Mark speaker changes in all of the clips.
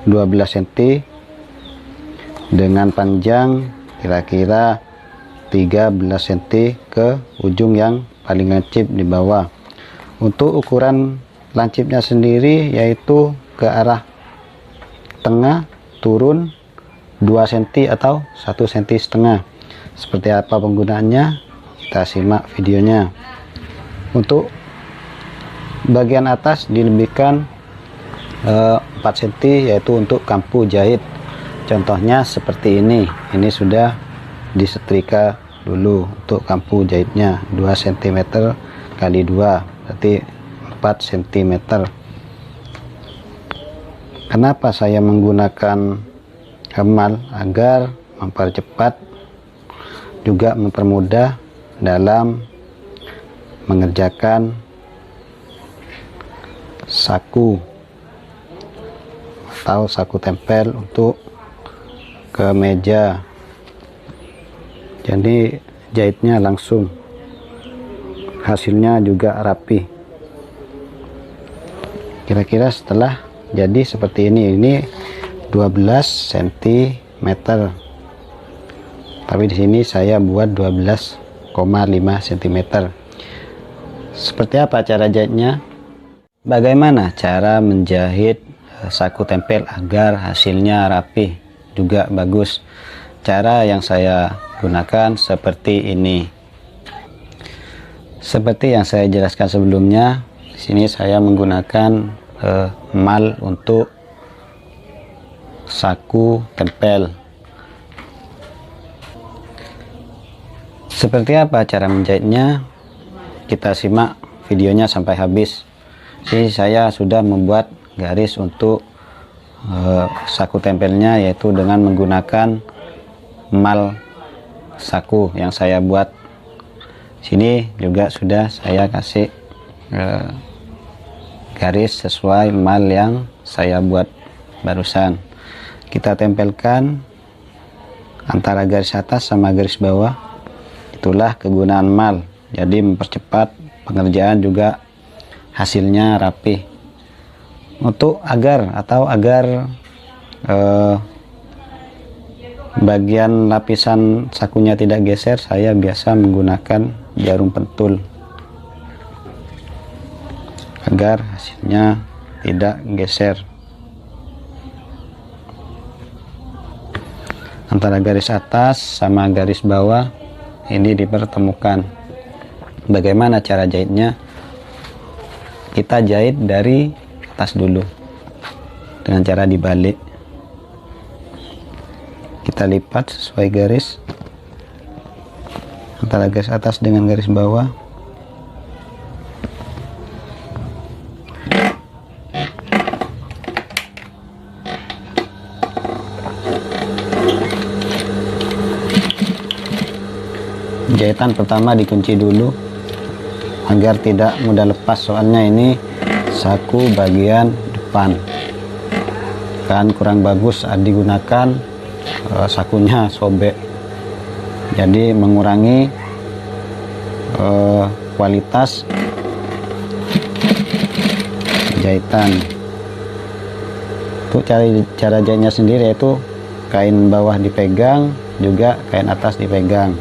Speaker 1: 12 cm dengan panjang kira-kira 13 cm ke ujung yang paling lancip di bawah. Untuk ukuran lancipnya sendiri yaitu ke arah tengah turun 2 cm atau 1,5 cm. Seperti apa penggunaannya, kita simak videonya. Untuk bagian atas dilebihkan 4 cm, yaitu untuk kampu jahit. Contohnya seperti ini sudah disetrika dulu. Untuk kampu jahitnya 2 cm kali 2 berarti 4 cm. Kenapa saya menggunakan emal? Agar mempercepat juga mempermudah dalam mengerjakan saku atau saku tempel untuk ke meja. Jadi jahitnya langsung, hasilnya juga rapi. Kira-kira setelah jadi seperti ini 12 cm, tapi di sini saya buat 12,5 cm. Seperti apa cara jahitnya? Bagaimana cara menjahit saku tempel agar hasilnya rapi juga bagus? Cara yang saya gunakan seperti ini. Seperti yang saya jelaskan sebelumnya, di sini saya menggunakan emal untuk saku tempel. Seperti apa cara menjahitnya? Kita simak videonya sampai habis. Jadi saya sudah membuat garis untuk saku tempelnya, yaitu dengan menggunakan emal saku yang saya buat. Sini juga sudah saya kasih garis sesuai emal yang saya buat barusan. Kita tempelkan antara garis atas sama garis bawah. Itulah kegunaan emal, jadi mempercepat pengerjaan juga hasilnya rapi. Untuk agar bagian lapisan sakunya tidak geser, saya biasa menggunakan jarum pentul agar hasilnya tidak geser. Antara garis atas sama garis bawah ini dipertemukan. Bagaimana cara jahitnya? Kita jahit dari atas dulu dengan cara dibalik. Kita lipat sesuai garis antara garis atas dengan garis bawah. Jahitan pertama dikunci dulu agar tidak mudah lepas, soalnya ini saku bagian depan kan kurang bagus digunakan, sakunya sobek, jadi mengurangi kualitas jahitan. Untuk cara jahitnya sendiri yaitu kain bawah dipegang, juga kain atas dipegang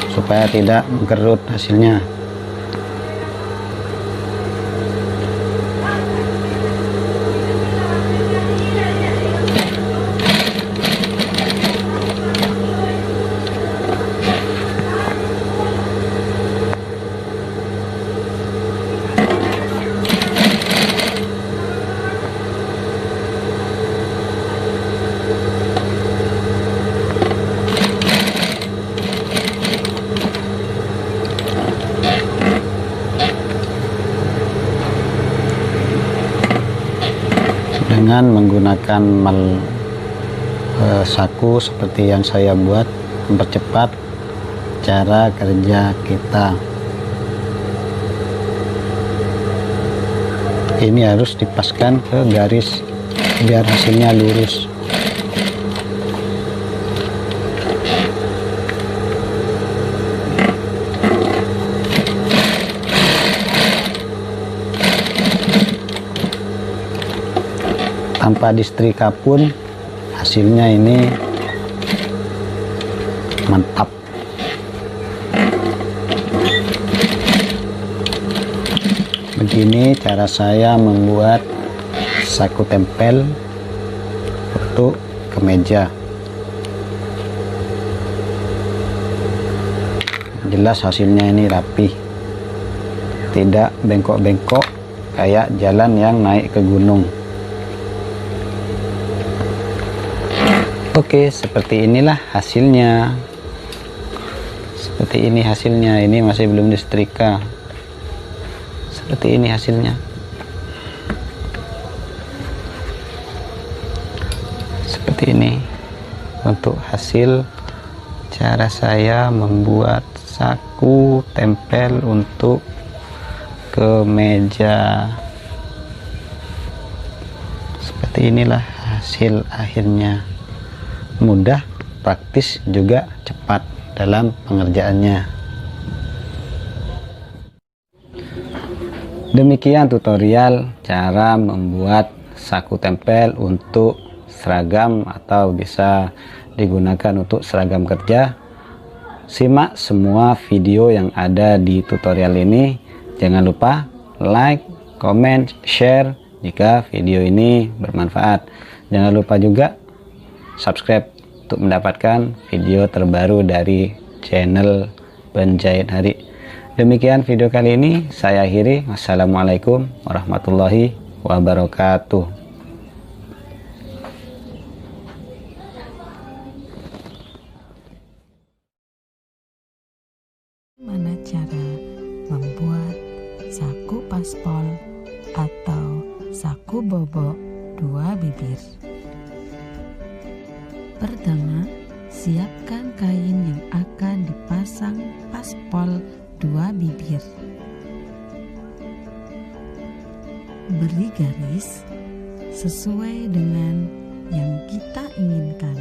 Speaker 1: supaya tidak mengkerut hasilnya. Dengan menggunakan saku seperti yang saya buat, mempercepat cara kerja kita. Ini harus dipaskan ke garis biar hasilnya lurus. tanpa disetrika pun hasilnya ini mantap. Begini cara saya membuat saku tempel untuk kemeja. Jelas hasilnya ini rapi, tidak bengkok-bengkok kayak jalan yang naik ke gunung. Oke, seperti inilah hasilnya. Seperti ini hasilnya. Ini masih belum disetrika. Seperti ini hasilnya. Seperti ini untuk hasil cara saya membuat saku tempel untuk kemeja. Seperti inilah hasil akhirnya. Mudah, praktis, juga cepat dalam pengerjaannya. Demikian tutorial cara membuat saku tempel untuk seragam atau bisa digunakan untuk seragam kerja. Simak semua video yang ada di tutorial ini. Jangan lupa like, comment, share jika video ini bermanfaat. Jangan lupa juga subscribe untuk mendapatkan video terbaru dari channel Penjahit Hari. Demikian video kali ini saya akhiri. Wassalamualaikum warahmatullahi wabarakatuh.
Speaker 2: Mana cara membuat saku paspol atau saku bobo dua bibir? Pertama, siapkan kain yang akan dipasang paspol dua bibir. Beri garis sesuai dengan yang kita inginkan.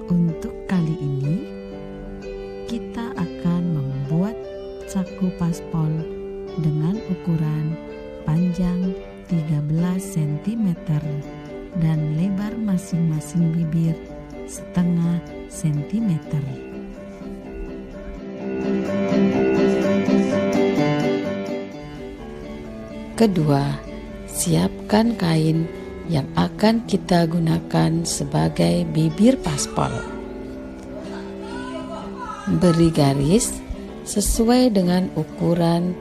Speaker 2: Untuk kali ini kita akan membuat saku paspol dengan ukuran panjang 13 cm dan lebar masing-masing bibir setengah sentimeter. Kedua, siapkan kain yang akan kita gunakan sebagai bibir paspol. Beri garis sesuai dengan ukuran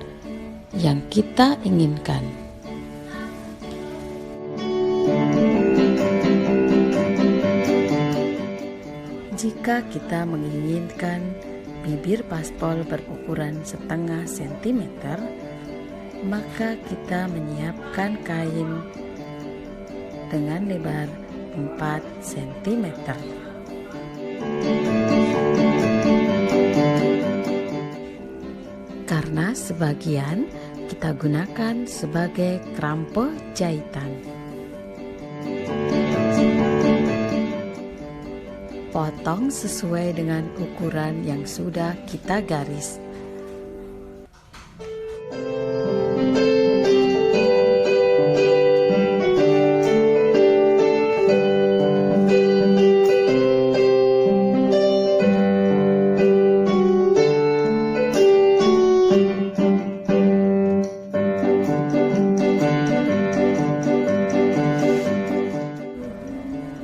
Speaker 2: yang kita inginkan. Jika kita menginginkan bibir paspol berukuran setengah sentimeter, maka kita menyiapkan kain dengan lebar 4 cm. Karena sebagian kita gunakan sebagai krampe jahitan. Potong sesuai dengan ukuran yang sudah kita garis.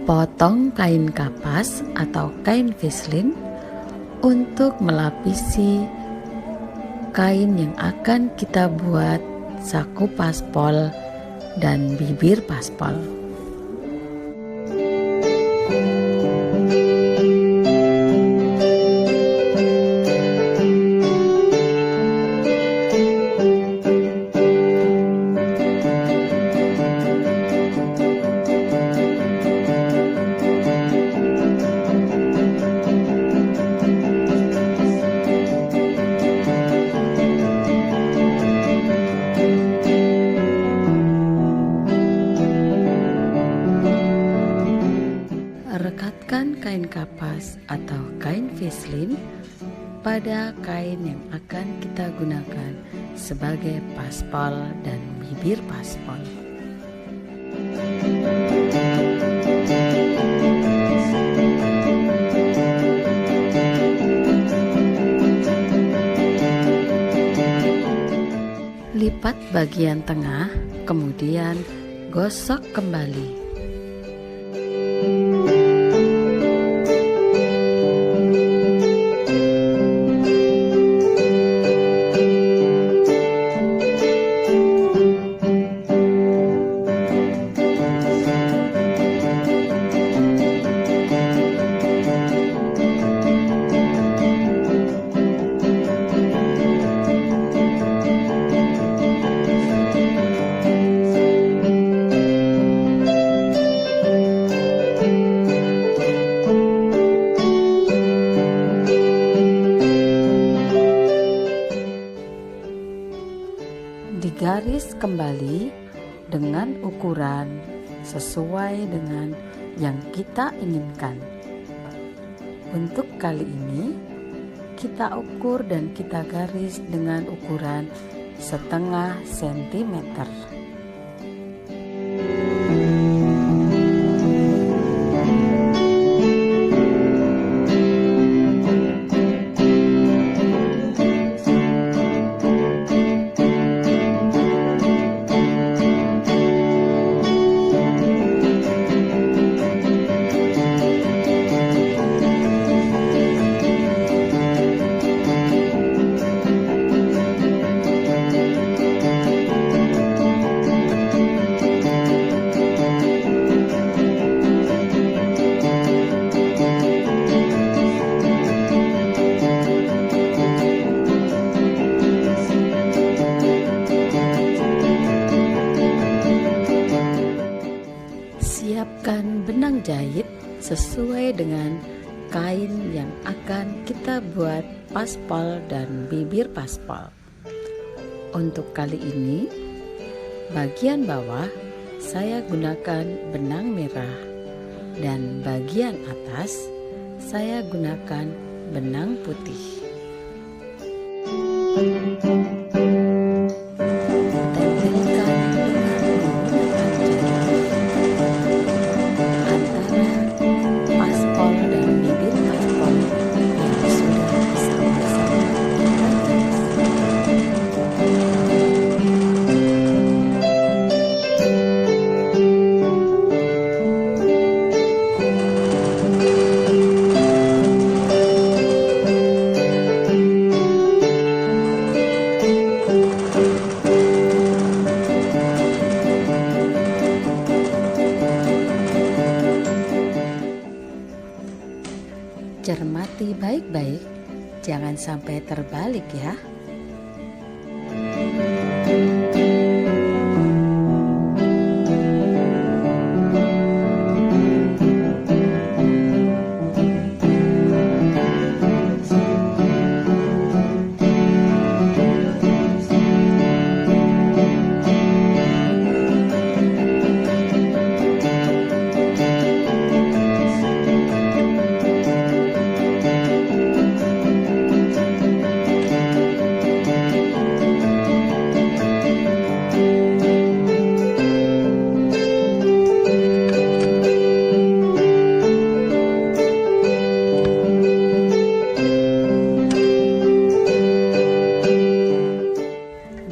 Speaker 2: Potong kain kapas atau kain veslin untuk melapisi kain yang akan kita buat saku paspol dan bibir paspol. Rekatkan kain kapas atau kain veslin pada kain yang akan kita gunakan sebagai paspol dan bibir paspol. Lipat bagian tengah, kemudian gosok kembali. Digaris kembali dengan ukuran sesuai dengan yang kita inginkan. Untuk kali ini kita ukur dan kita garis dengan ukuran 0,5 cm. Siapkan benang jahit sesuai dengan kain yang akan kita buat paspal dan bibir paspal. Untuk kali ini, bagian bawah saya gunakan benang merah dan bagian atas saya gunakan benang putih. Cermati baik-baik, jangan sampai terbalik ya.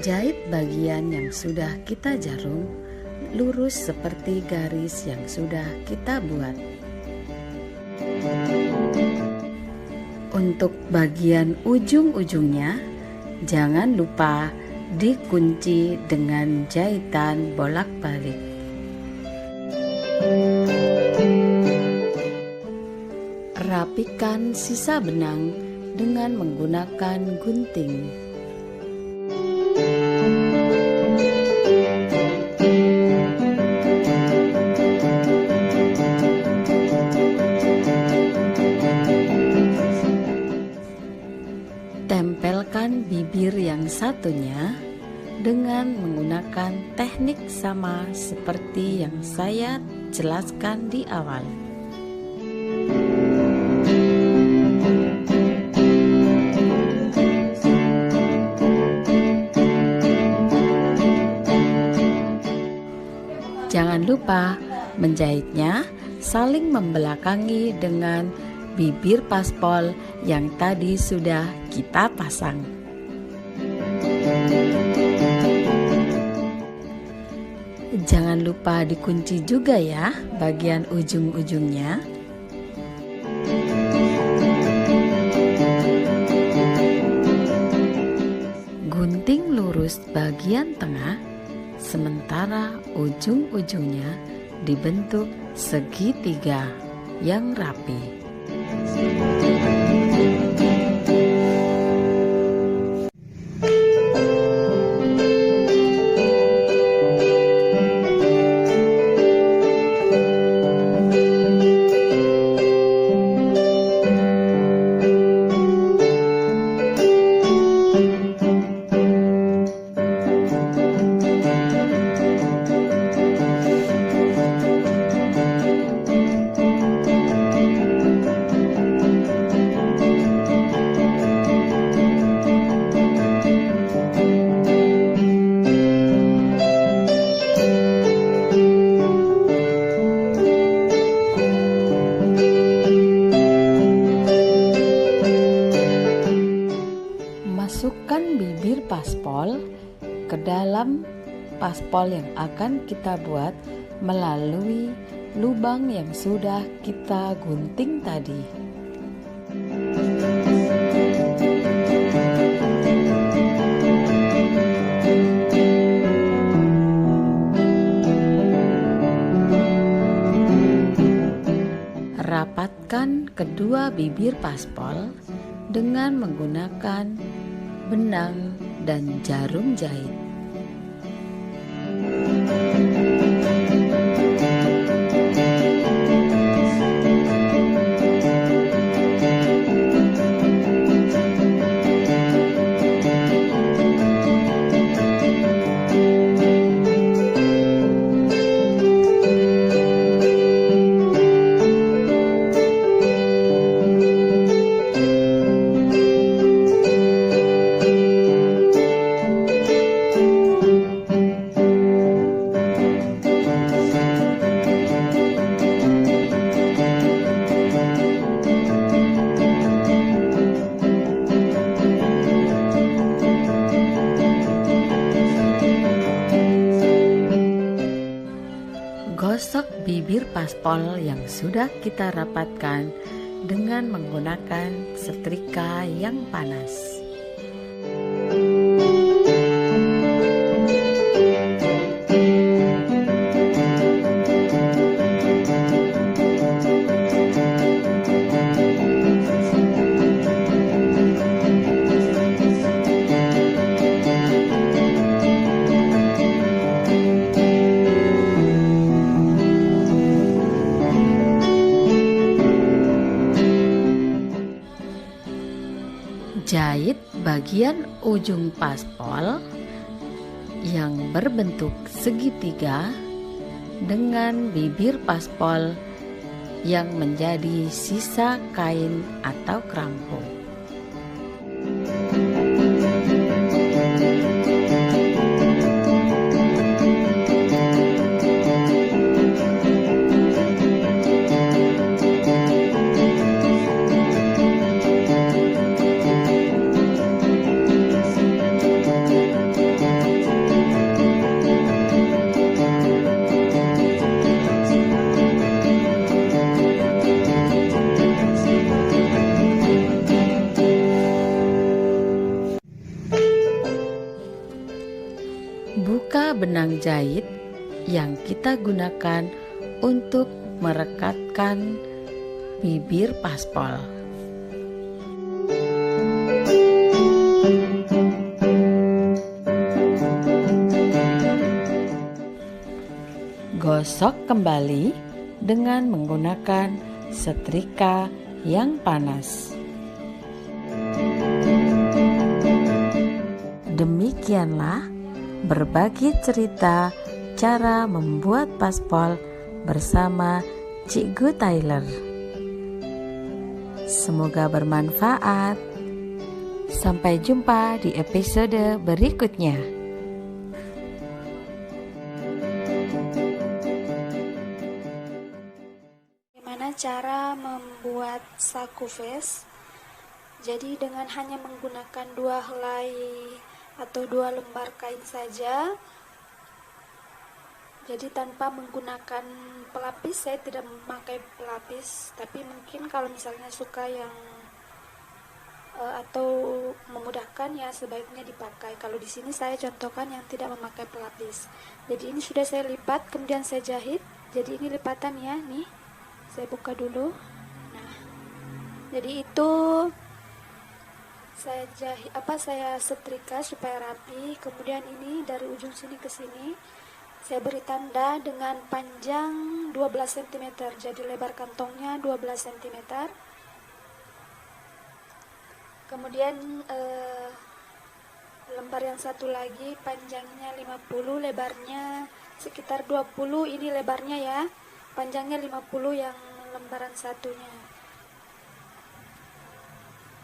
Speaker 2: Jahit bagian yang sudah kita jarum lurus seperti garis yang sudah kita buat. Untuk bagian ujung-ujungnya jangan lupa dikunci dengan jahitan bolak-balik. Rapikan sisa benang dengan menggunakan gunting. Tempelkan bibir yang satunya dengan menggunakan teknik sama seperti yang saya jelaskan di awal. Jangan lupa menjahitnya saling membelakangi dengan bibir paspol yang tadi sudah kita pasang. Jangan lupa dikunci juga ya bagian ujung-ujungnya. Gunting lurus bagian tengah, sementara ujung-ujungnya dibentuk segitiga yang rapi. Masukkan bibir paspol ke dalam paspol yang akan kita buat melalui lubang yang sudah kita gunting tadi. Rapatkan kedua bibir paspol dengan menggunakan benang dan jarum jahit. Gosok bibir paspol yang sudah kita rapatkan dengan menggunakan setrika yang panas. Jahit bagian ujung paspol yang berbentuk segitiga dengan bibir paspol yang menjadi sisa kain atau kerampung. Buka benang jahit yang kita gunakan untuk merekatkan bibir paspol. Gosok kembali dengan menggunakan setrika yang panas. Demikianlah berbagi cerita cara membuat paspol bersama Cikgu Tyler. Semoga bermanfaat. Sampai jumpa di episode berikutnya.
Speaker 3: Bagaimana cara membuat saku vest? Jadi dengan hanya menggunakan 2 helai atau 2 lembar kain saja, Jadi tanpa menggunakan pelapis, saya tidak memakai pelapis, tapi mungkin kalau misalnya suka yang atau memudahkan ya sebaiknya dipakai. Kalau di sini saya contohkan yang tidak memakai pelapis. Jadi ini sudah saya lipat, kemudian saya jahit. Jadi ini lipatan ya, nih. Saya buka dulu. Nah, jadi itu saya jahit saya setrika supaya rapi. Kemudian ini dari ujung sini ke sini saya beri tanda dengan panjang 12 cm. Jadi lebar kantongnya 12 cm. Kemudian lembar yang satu lagi panjangnya 50, lebarnya sekitar 20. Ini lebarnya ya, panjangnya 50 yang lembaran satunya.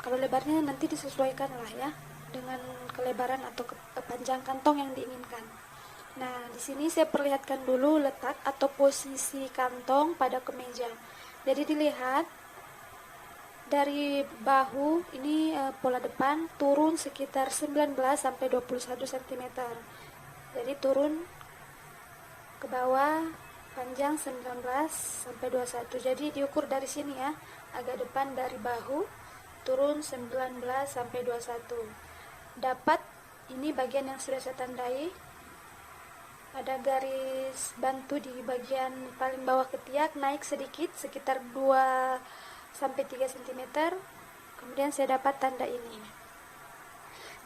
Speaker 3: Kalau lebarnya nanti disesuaikan lah ya dengan kelebaran atau panjang kantong yang diinginkan. Nah, di sini saya perlihatkan dulu letak atau posisi kantong pada kemeja. Jadi dilihat dari bahu ini pola depan turun sekitar 19 sampai 21 cm. Jadi turun ke bawah panjang 19 sampai 21. Jadi diukur dari sini ya, agak depan dari bahu turun 19 sampai 21. Dapat ini bagian yang sudah saya tandai. Ada garis bantu di bagian paling bawah ketiak, naik sedikit sekitar 2 sampai 3 cm. Kemudian saya dapat tanda ini.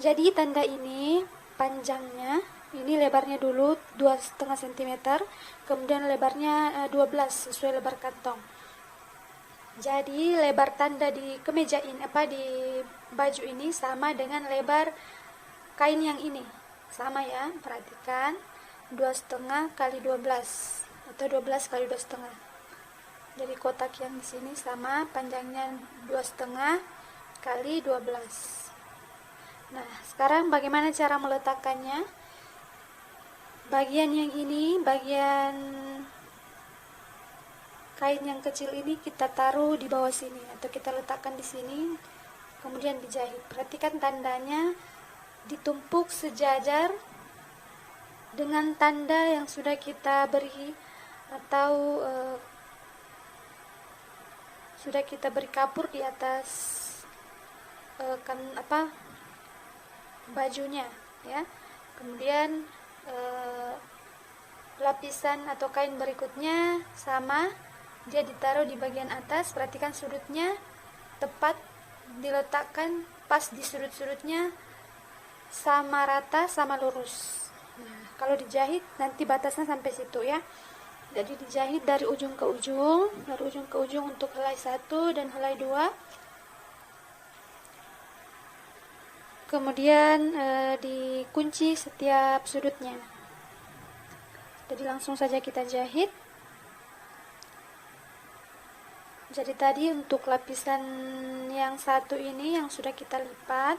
Speaker 3: Jadi tanda ini panjangnya, ini lebarnya dulu 2,5 cm, kemudian lebarnya 12 sesuai lebar kantong. Jadi lebar tanda di kemeja ini di baju ini sama dengan lebar kain yang ini. Sama ya, perhatikan 2,5 kali 12 atau 12 kali 2,5. Jadi kotak yang di sini sama, panjangnya 2,5 kali 12. Nah, sekarang bagaimana cara meletakkannya? Bagian yang ini, bagian kain yang kecil ini kita taruh di bawah sini atau kita letakkan di sini, kemudian dijahit. Perhatikan tandanya ditumpuk sejajar dengan tanda yang sudah kita beri atau sudah kita beri kapur di atas bajunya ya. Kemudian lapisan atau kain berikutnya sama, dia ditaruh di bagian atas. Perhatikan sudutnya tepat diletakkan pas di sudut-sudutnya, sama rata, sama lurus. Nah, kalau dijahit nanti batasnya sampai situ ya. Jadi dijahit dari ujung ke ujung, untuk helai 1 dan helai 2. Kemudian dikunci setiap sudutnya. Jadi langsung saja kita jahit. Jadi tadi untuk lapisan yang satu ini yang sudah kita lipat,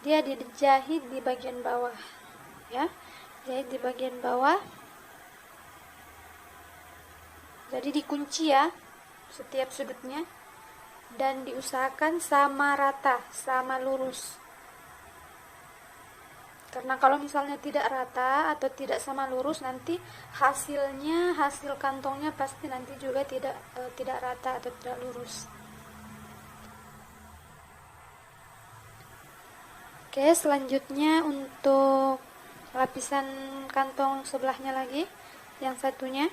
Speaker 3: dia dijahit di bagian bawah ya, jahit di bagian bawah. Jadi dikunci ya setiap sudutnya dan diusahakan sama rata, sama lurus. Karena kalau misalnya tidak rata atau tidak sama lurus, nanti hasil kantongnya pasti nanti juga tidak rata atau tidak lurus. Oke, selanjutnya untuk lapisan kantong sebelahnya lagi, yang satunya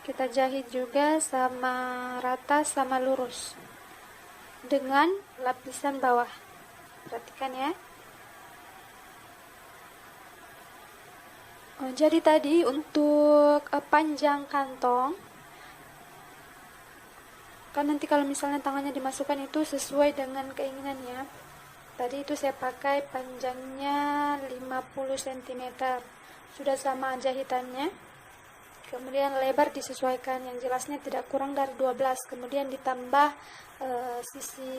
Speaker 3: kita jahit juga sama rata, sama lurus dengan lapisan bawah. Perhatikan ya. Jadi tadi untuk panjang kantong, kan nanti kalau misalnya tangannya dimasukkan itu sesuai dengan keinginannya. Tadi itu saya pakai panjangnya 50 cm, sudah sama jahitannya. Kemudian lebar disesuaikan, yang jelasnya tidak kurang dari 12. Kemudian ditambah sisi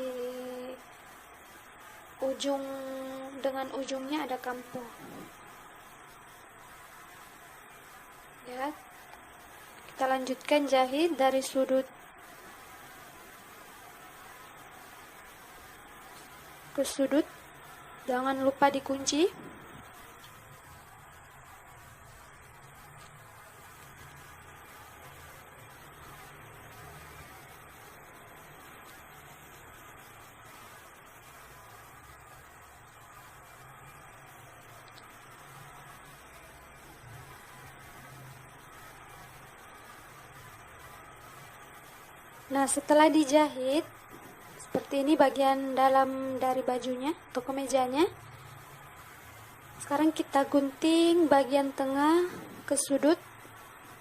Speaker 3: ujung dengan ujungnya ada kampung ya. Kita lanjutkan jahit dari sudut ke sudut, jangan lupa dikunci. Nah, setelah dijahit seperti ini bagian dalam dari bajunya atau kemejanya, sekarang kita gunting bagian tengah ke sudut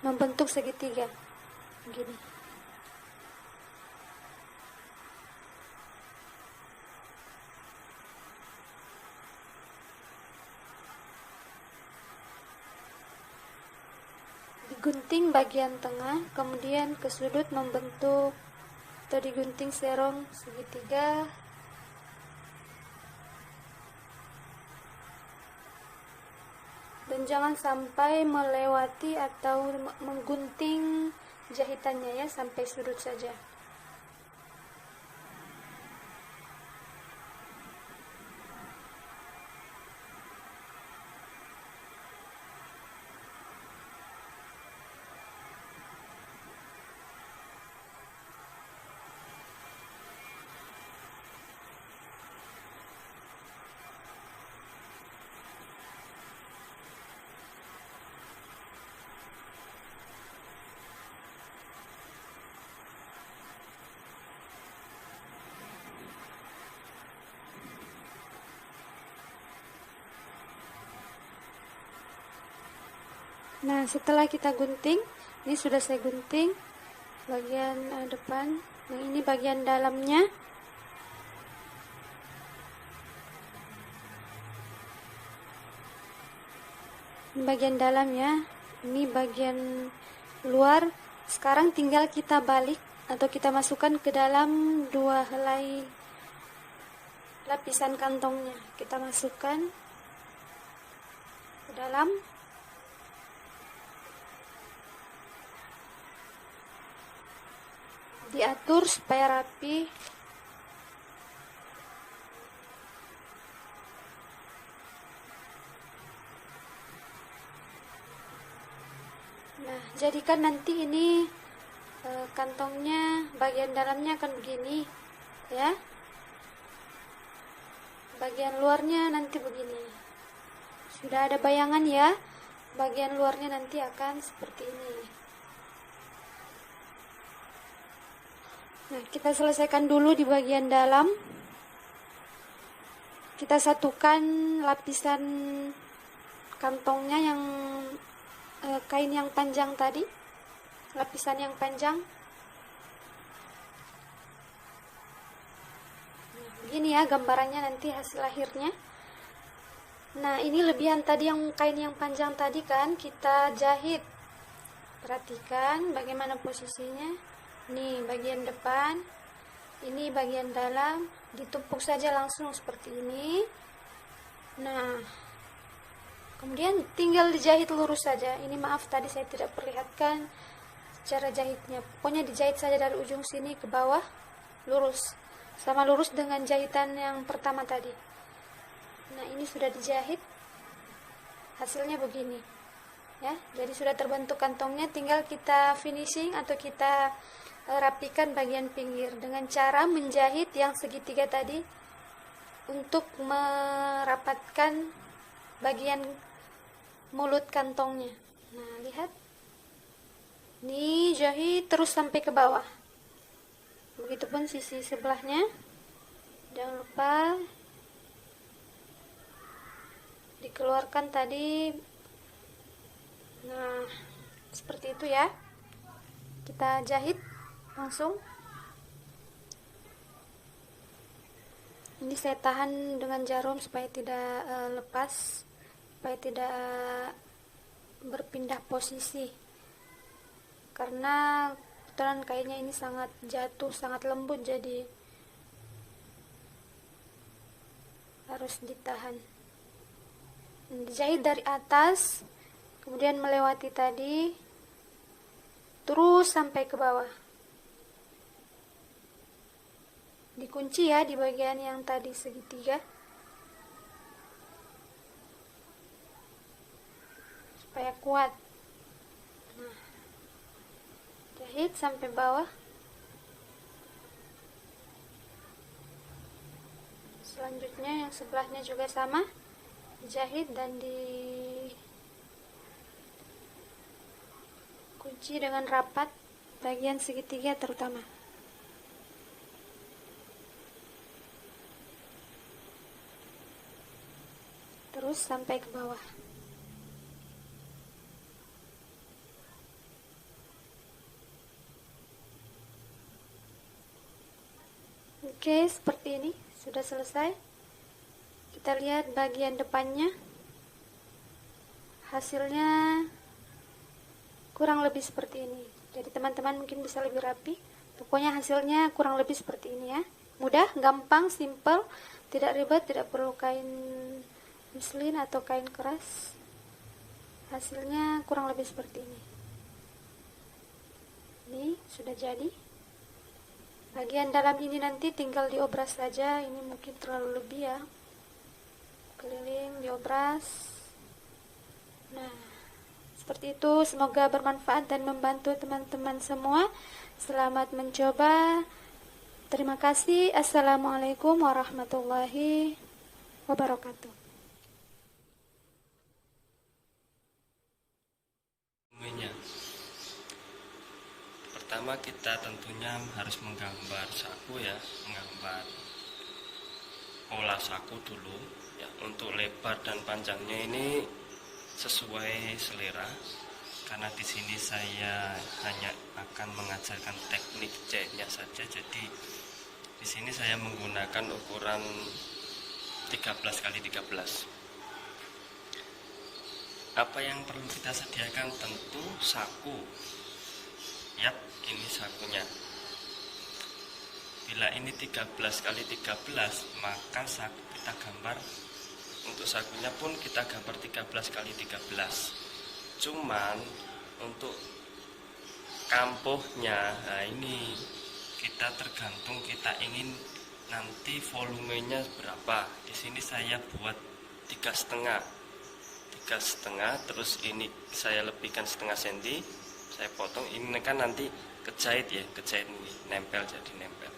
Speaker 3: membentuk segitiga begini. Digunting bagian tengah, kemudian ke sudut membentuk atau digunting serong segitiga. Dan jangan sampai melewati atau menggunting jahitannya ya, sampai sudut saja. Nah, setelah kita gunting, ini sudah saya gunting bagian depan. Yang ini bagian dalamnya. Ini bagian dalam ya. Ini bagian luar. Sekarang tinggal kita balik atau kita masukkan ke dalam dua helai lapisan kantongnya. Kita masukkan ke dalam. Diatur supaya rapi. Nah, jadikan nanti ini kantongnya bagian dalamnya akan begini ya. Bagian luarnya nanti begini. Sudah ada bayangan ya. Bagian luarnya nanti akan seperti ini. Nah, kita selesaikan dulu di bagian dalam. Kita satukan lapisan kantongnya yang kain yang panjang tadi, lapisan yang panjang. Nah, begini ya gambarannya nanti hasil akhirnya. Nah, ini lebihan tadi yang kain yang panjang tadi kan kita jahit. Perhatikan bagaimana posisinya. Ini bagian depan, ini bagian dalam, ditumpuk saja langsung seperti ini. Nah, kemudian tinggal dijahit lurus saja. Ini maaf tadi saya tidak perlihatkan cara jahitnya. Pokoknya dijahit saja dari ujung sini ke bawah, lurus. Sama lurus dengan jahitan yang pertama tadi. Nah, ini sudah dijahit. Hasilnya begini. Ya, jadi sudah terbentuk kantongnya, tinggal kita finishing atau kita rapikan bagian pinggir dengan cara menjahit yang segitiga tadi untuk merapatkan bagian mulut kantongnya. Nah, lihat. Ini jahit terus sampai ke bawah. Begitupun sisi sebelahnya. Jangan lupa dikeluarkan tadi. Nah, seperti itu ya. Kita jahit langsung. Ini saya tahan dengan jarum supaya tidak lepas, supaya tidak berpindah posisi. Karena putaran kainnya ini sangat jatuh, sangat lembut, jadi harus ditahan. Dijahit dari atas, kemudian melewati tadi, terus sampai ke bawah. Dikunci ya di bagian yang tadi segitiga, supaya kuat. Nah, jahit sampai bawah. Selanjutnya yang sebelahnya juga sama, dijahit dan dikunci dengan rapat bagian segitiga terutama. terus sampai ke bawah. Oke, seperti ini sudah selesai. Kita lihat bagian depannya. Hasilnya kurang lebih seperti ini. Jadi teman-teman mungkin bisa lebih rapi. Pokoknya hasilnya kurang lebih seperti ini ya. Mudah, gampang, simple, tidak ribet, tidak perlu kain muslin atau kain keras. Hasilnya kurang lebih seperti ini. Ini sudah jadi. Bagian dalam ini nanti tinggal diobras saja. Ini mungkin terlalu lebih ya. Keliling, diobras. Nah, seperti itu. Semoga bermanfaat dan membantu teman-teman semua. Selamat mencoba. Terima kasih. Assalamualaikum warahmatullahi wabarakatuh.
Speaker 4: Pertama kita tentunya harus menggambar saku ya, menggambar pola saku dulu ya. Untuk lebar dan panjangnya ini sesuai selera, karena di sini saya hanya akan mengajarkan teknik jahitnya saja. Jadi di sini saya menggunakan ukuran 13x13. Apa yang perlu kita sediakan? Tentu saku. Yap, ini sakunya. Bila ini 13x13, maka saku kita gambar. Untuk sakunya pun kita gambar 13x13. Cuman untuk kampuhnya, nah ini kita tergantung kita ingin nanti volumenya berapa. Di sini saya buat 3,5, terus ini saya lebihkan setengah senti, saya potong. Ini kan nanti kejahit ya, kejahit ini nempel, jadi nempel.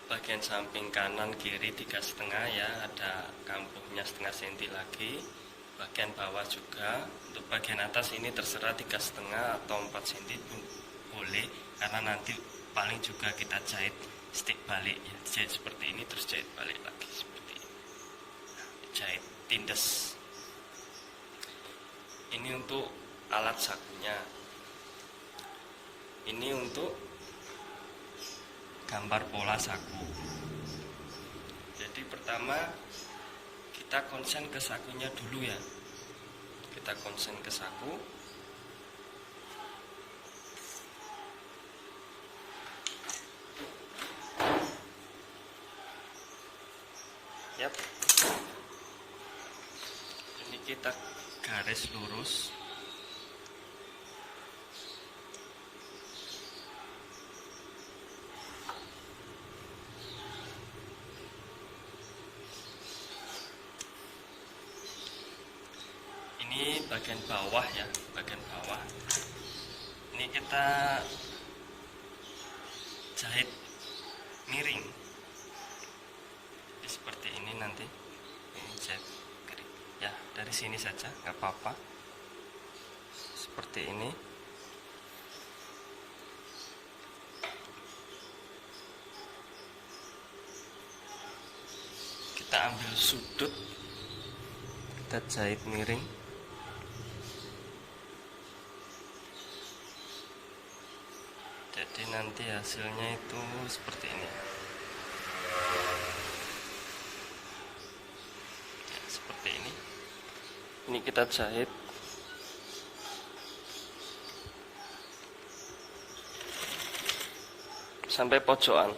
Speaker 4: Bagian samping kanan kiri 3,5 ya, ada kampuhnya setengah senti lagi. Bagian bawah juga. Untuk bagian atas ini terserah 3,5 atau 4 cm pun boleh, karena nanti paling juga kita jahit stick balik ya, jahit seperti ini terus jahit balik lagi seperti ini. Nah, jahit tindes. Ini untuk alat sakunya. Ini untuk gambar pola saku. Jadi pertama kita konsen ke sakunya dulu ya. Kita konsen ke saku. Yap. Ini kita garis lurus. Ini bagian bawah ya, bagian bawah. Ini kita jahit miring. Jadi seperti ini nanti. Ini jahit miring. Ya, dari sini saja, nggak apa-apa. Seperti ini. Kita ambil sudut, kita jahit miring. Jadi nanti hasilnya itu seperti ini ya, seperti ini. Ini kita jahit sampai pojokan.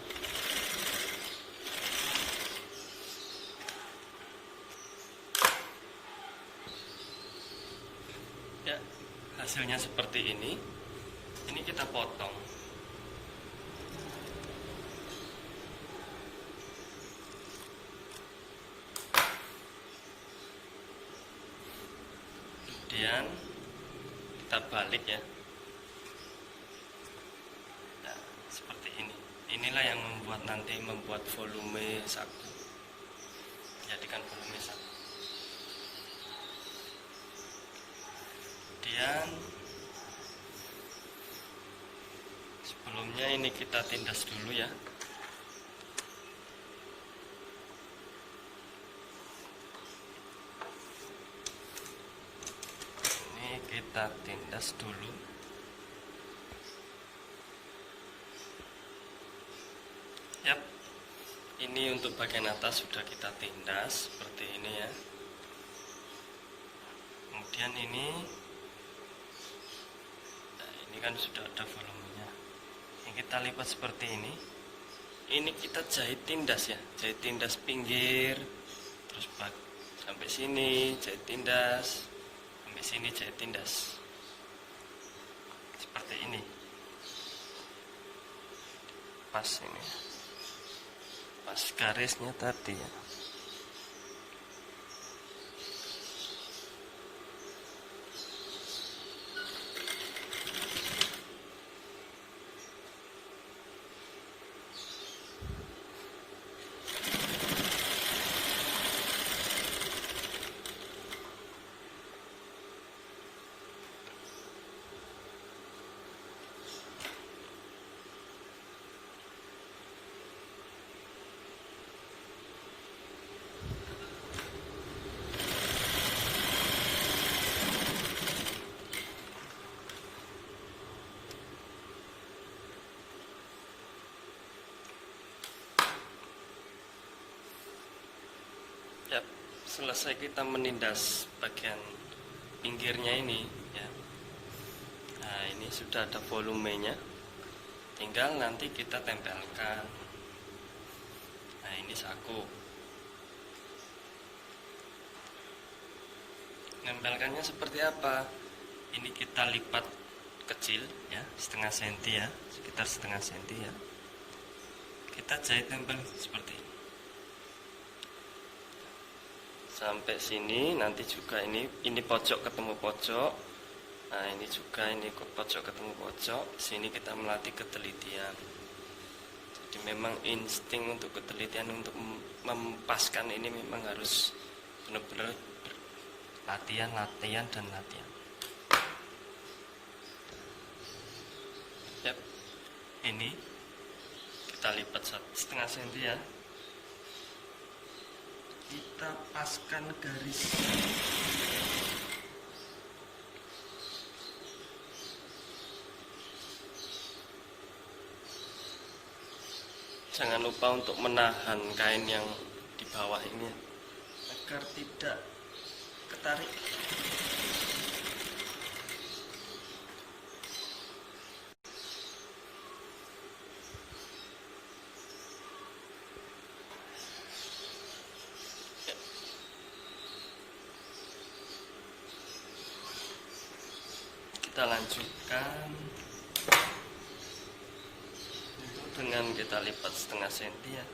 Speaker 4: Ya, hasilnya seperti ini. Ini kita potong. Kemudian kita balik ya. Nah, seperti ini. Inilah yang membuat volume saku. Jadikan volume saku. Kemudian sebelumnya ini kita tindas dulu ya. tindas dulu. Yap, ini untuk bagian atas sudah kita tindas seperti ini ya. Kemudian ini, nah ini kan sudah ada volumenya. Ini kita lipat seperti ini. Ini kita jahit tindas ya, jahit tindas pinggir, terus sampai sini jahit tindas, sampai sini jahit tindas, seperti ini. Pas ini, pas garisnya tadi ya. Ya, selesai kita menindas bagian pinggirnya ini ya. Nah, ini sudah ada volumenya. Tinggal nanti kita tempelkan. Nah, ini saku. Nempelkannya seperti apa? Ini kita lipat kecil ya, setengah senti ya, sekitar setengah senti ya. Kita jahit tempel seperti ini. Sampai sini, nanti juga ini pojok ketemu pojok. Nah, ini juga ini pojok ketemu pojok. Sini kita melatih ketelitian. Jadi memang insting untuk ketelitian, untuk mempaskan ini memang harus benar-benar latihan dan latihan. Yap. Ini kita lipat setengah senti ya. Kita paskan garis. Jangan lupa untuk menahan kain yang di bawah ini agar tidak ketarik. Kita lanjutkan dengan kita lipat setengah senti ya.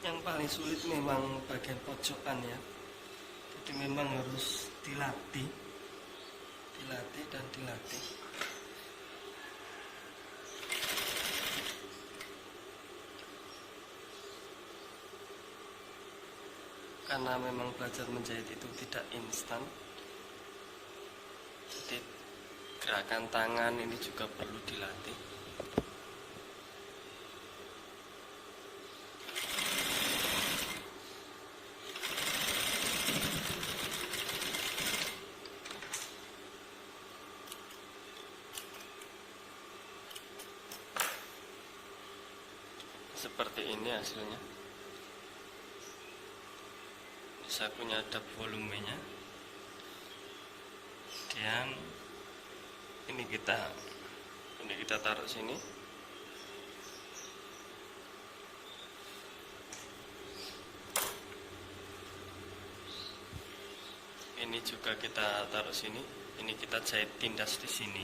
Speaker 4: Yang paling sulit memang bagian pojokan ya. Jadi memang harus dilatih dan dilatih. Karena memang belajar menjahit itu tidak instan. Jadi gerakan tangan ini juga perlu dilatih. Seperti ini hasilnya. Sakunya ada volumenya. Dan ini kita Ini kita taruh sini. Ini juga kita taruh sini. Ini kita jahit tindas di sini.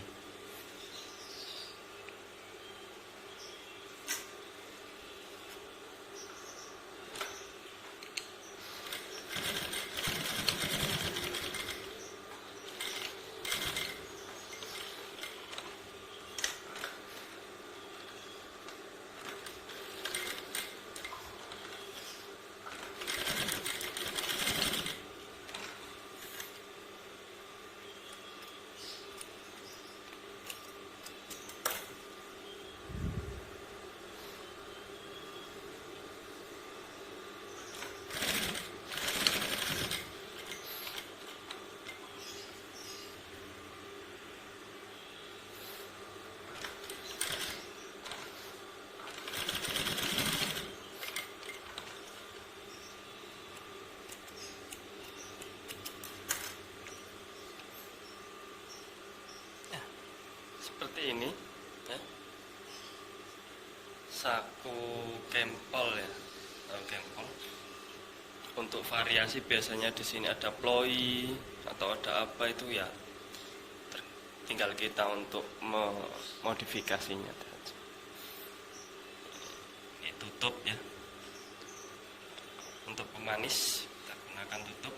Speaker 4: Seperti ini ya. Saku kempol ya, saku kempol. Untuk variasi biasanya di sini ada ploi atau ada apa itu ya, tinggal kita untuk memodifikasinya. Ini tutup ya, untuk pemanis kita gunakan tutup.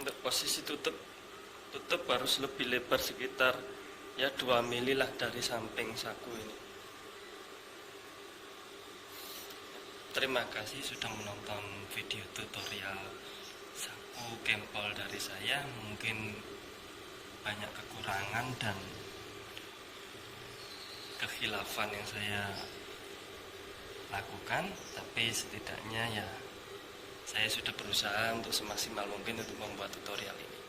Speaker 4: Untuk posisi tutup harus lebih lebar, sekitar ya 2 mili lah dari samping saku ini. Terima kasih sudah menonton video tutorial saku kempol dari saya. Mungkin banyak kekurangan dan kekhilafan yang saya lakukan, tapi setidaknya ya saya sudah berusaha untuk semaksimal mungkin untuk membuat tutorial ini.